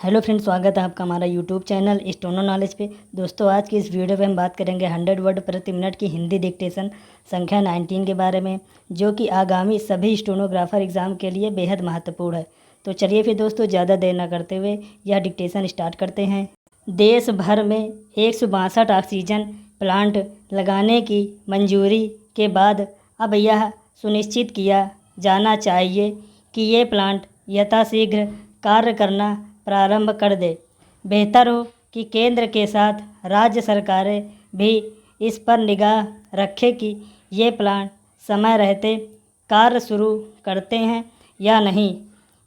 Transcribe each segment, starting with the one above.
Hello friends, स्वागत है आपका हमारा यूट्यूब चैनल स्टोनो नॉलेज पे। दोस्तों, आज की इस वीडियो में हम बात करेंगे 100 वर्ड प्रति मिनट की हिंदी डिक्टेशन संख्या 19 के बारे में, जो कि आगामी सभी स्टोनोग्राफर एग्ज़ाम के लिए बेहद महत्वपूर्ण है। तो चलिए फिर दोस्तों, ज़्यादा देर न करते हुए यह डिक्टेशन स्टार्ट करते हैं। देश भर में 162 ऑक्सीजन प्लांट लगाने की मंजूरी के बाद अब यह सुनिश्चित किया जाना चाहिए कि ये प्लांट यथाशीघ्र कार्य करना प्रारंभ कर दे। बेहतर हो कि केंद्र के साथ राज्य सरकारें भी इस पर निगाह रखें कि ये प्लांट समय रहते कार्य शुरू करते हैं या नहीं।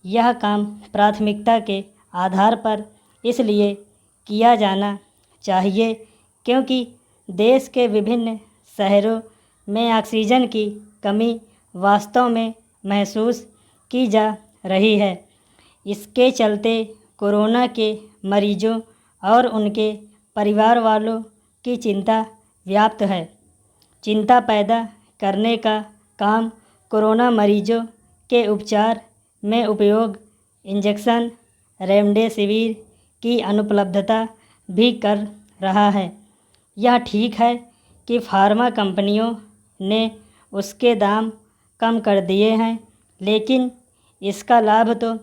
यह काम प्राथमिकता के आधार पर इसलिए किया जाना चाहिए क्योंकि देश के विभिन्न शहरों में ऑक्सीजन की कमी वास्तव में महसूस की जा रही है। इसके चलते कोरोना के मरीजों और उनके परिवार वालों की चिंता व्याप्त है। चिंता पैदा करने का काम कोरोना मरीजों के उपचार में उपयोग इंजेक्शन रेमडेसिविर की अनुपलब्धता भी कर रहा है। यह ठीक है कि फार्मा कंपनियों ने उसके दाम कम कर दिए हैं, लेकिन इसका लाभ तो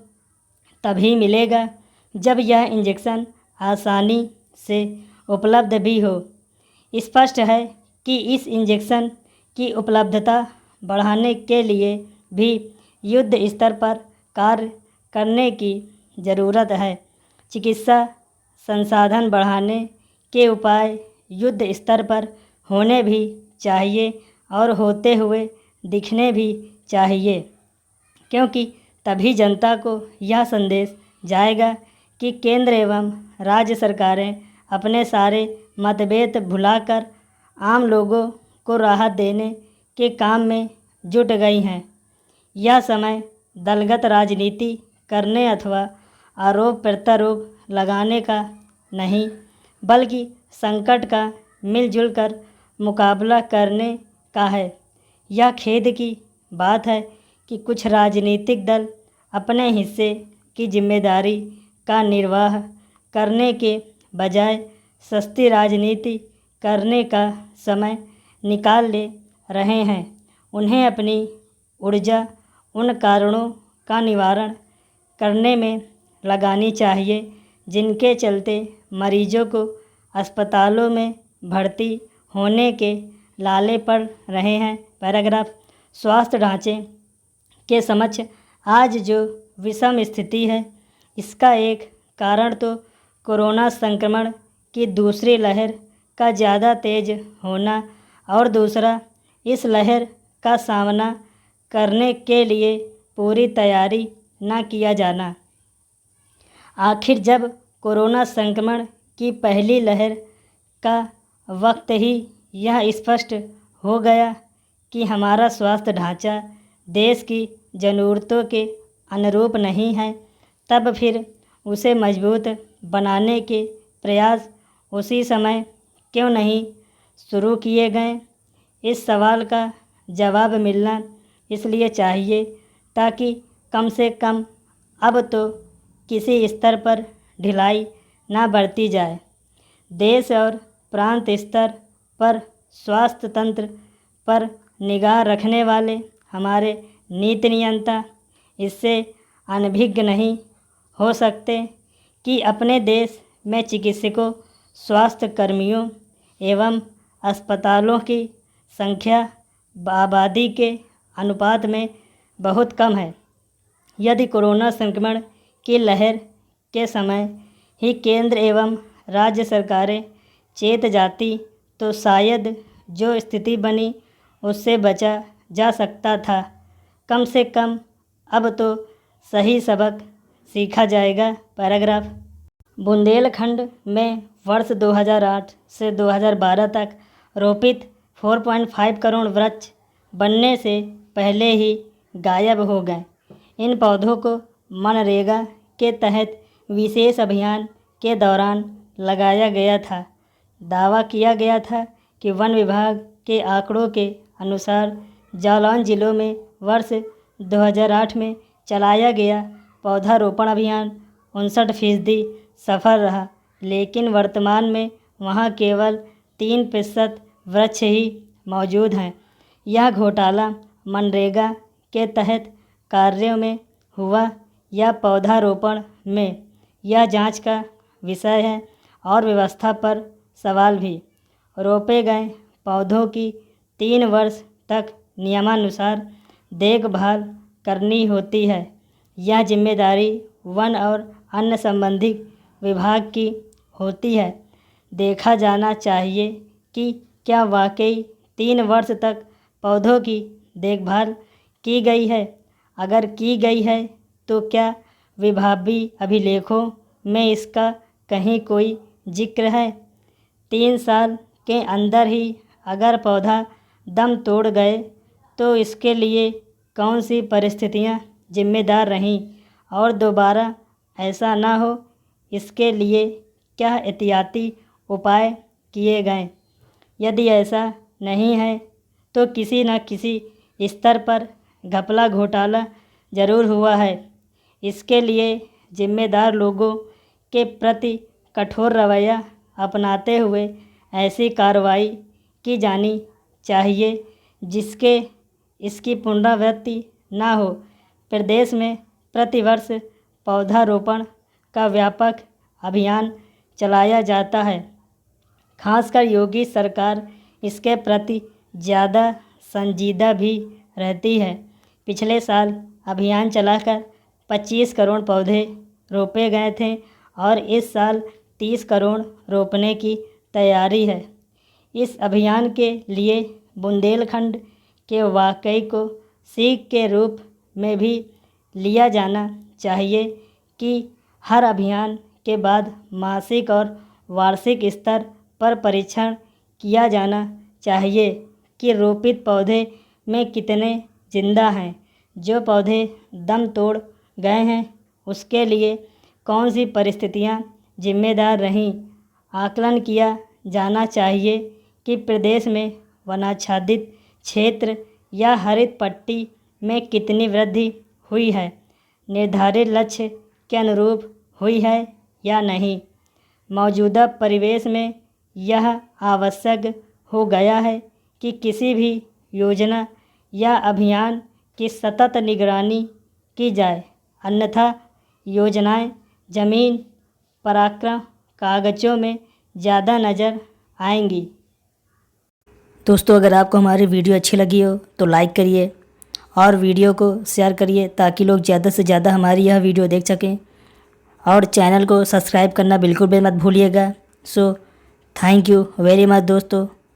तभी मिलेगा जब यह इंजेक्शन आसानी से उपलब्ध भी हो। स्पष्ट है कि इस इंजेक्शन की उपलब्धता बढ़ाने के लिए भी युद्ध स्तर पर कार्य करने की ज़रूरत है। चिकित्सा संसाधन बढ़ाने के उपाय युद्ध स्तर पर होने भी चाहिए और होते हुए दिखने भी चाहिए, क्योंकि तभी जनता को यह संदेश जाएगा कि केंद्र एवं राज्य सरकारें अपने सारे मतभेद भुलाकर आम लोगों को राहत देने के काम में जुट गई हैं। यह समय दलगत राजनीति करने अथवा आरोप प्रत्यारोप लगाने का नहीं, बल्कि संकट का मिलजुल कर मुकाबला करने का है। यह खेद की बात है कि कुछ राजनीतिक दल अपने हिस्से की जिम्मेदारी का निर्वाह करने के बजाय सस्ती राजनीति करने का समय निकाल ले रहे हैं। उन्हें अपनी ऊर्जा उन कारणों का निवारण करने में लगानी चाहिए जिनके चलते मरीजों को अस्पतालों में भर्ती होने के लाले पड़ रहे हैं। पैराग्राफ। स्वास्थ्य ढांचे के समक्ष आज जो विषम स्थिति है, इसका एक कारण तो कोरोना संक्रमण की दूसरी लहर का ज़्यादा तेज होना और दूसरा इस लहर का सामना करने के लिए पूरी तैयारी न किया जाना। आखिर जब कोरोना संक्रमण की पहली लहर का वक्त ही यह स्पष्ट हो गया कि हमारा स्वास्थ्य ढांचा देश की ज़रूरतों के अनुरूप नहीं है, तब फिर उसे मजबूत बनाने के प्रयास उसी समय क्यों नहीं शुरू किए गए? इस सवाल का जवाब मिलना इसलिए चाहिए ताकि कम से कम अब तो किसी स्तर पर ढिलाई ना बरती जाए। देश और प्रांत स्तर पर स्वास्थ्य तंत्र पर निगाह रखने वाले हमारे नीति नियंता इससे अनभिज्ञ नहीं हो सकते कि अपने देश में चिकित्सकों, स्वास्थ्य कर्मियों एवं अस्पतालों की संख्या आबादी के अनुपात में बहुत कम है। यदि कोरोना संक्रमण की लहर के समय ही केंद्र एवं राज्य सरकारें चेत जाती तो शायद जो स्थिति बनी उससे बचा जा सकता था। कम से कम अब तो सही सबक सीखा जाएगा। पैराग्राफ। बुंदेलखंड में वर्ष 2008 से 2012 तक रोपित 4.5 करोड़ वृक्ष बनने से पहले ही गायब हो गए। इन पौधों को मनरेगा के तहत विशेष अभियान के दौरान लगाया गया था। दावा किया गया था कि वन विभाग के आंकड़ों के अनुसार जालौन जिलों में वर्ष 2008 में चलाया गया पौधारोपण अभियान 59% सफल रहा, लेकिन वर्तमान में वहाँ केवल 3% वृक्ष ही मौजूद हैं। यह घोटाला मनरेगा के तहत कार्यों में हुआ या पौधारोपण में, यह जांच का विषय है और व्यवस्था पर सवाल भी। रोपे गए पौधों की 3 वर्ष तक नियमानुसार देखभाल करनी होती है। यह जिम्मेदारी वन और अन्य संबंधित विभाग की होती है। देखा जाना चाहिए कि क्या वाकई 3 वर्ष तक पौधों की देखभाल की गई है। अगर की गई है तो क्या विभागीय अभिलेखों में इसका कहीं कोई जिक्र है। 3 साल के अंदर ही अगर पौधा दम तोड़ गए तो इसके लिए कौन सी परिस्थितियां जिम्मेदार रहीं और दोबारा ऐसा ना हो, इसके लिए क्या एहतियाती उपाय किए गए। यदि ऐसा नहीं है तो किसी न किसी स्तर पर घपला घोटाला ज़रूर हुआ है। इसके लिए जिम्मेदार लोगों के प्रति कठोर रवैया अपनाते हुए ऐसी कार्रवाई की जानी चाहिए जिसके इसकी पुनरावृत्ति ना हो। प्रदेश में प्रतिवर्ष पौधारोपण का व्यापक अभियान चलाया जाता है। खासकर योगी सरकार इसके प्रति ज़्यादा संजीदा भी रहती है। पिछले साल अभियान चलाकर 25 करोड़ पौधे रोपे गए थे और इस साल 30 करोड़ रोपने की तैयारी है। इस अभियान के लिए बुंदेलखंड के वाकई को सीख के रूप में भी लिया जाना चाहिए कि हर अभियान के बाद मासिक और वार्षिक स्तर पर परीक्षण किया जाना चाहिए कि रोपित पौधे में कितने जिंदा हैं। जो पौधे दम तोड़ गए हैं उसके लिए कौन सी परिस्थितियां जिम्मेदार रहीं। आकलन किया जाना चाहिए कि प्रदेश में वनाच्छादित क्षेत्र या हरित पट्टी में कितनी वृद्धि हुई है, निर्धारित लक्ष्य के अनुरूप हुई है या नहीं। मौजूदा परिवेश में यह आवश्यक हो गया है कि किसी भी योजना या अभियान की सतत निगरानी की जाए, अन्यथा योजनाएं ज़मीन पराक्रम कागज़ों में ज़्यादा नज़र आएंगी। दोस्तों, अगर आपको हमारी वीडियो अच्छी लगी हो तो लाइक करिए और वीडियो को शेयर करिए ताकि लोग ज़्यादा से ज़्यादा हमारी यह वीडियो देख सकें, और चैनल को सब्सक्राइब करना बिल्कुल भी मत भूलिएगा। So thank you very much दोस्तों।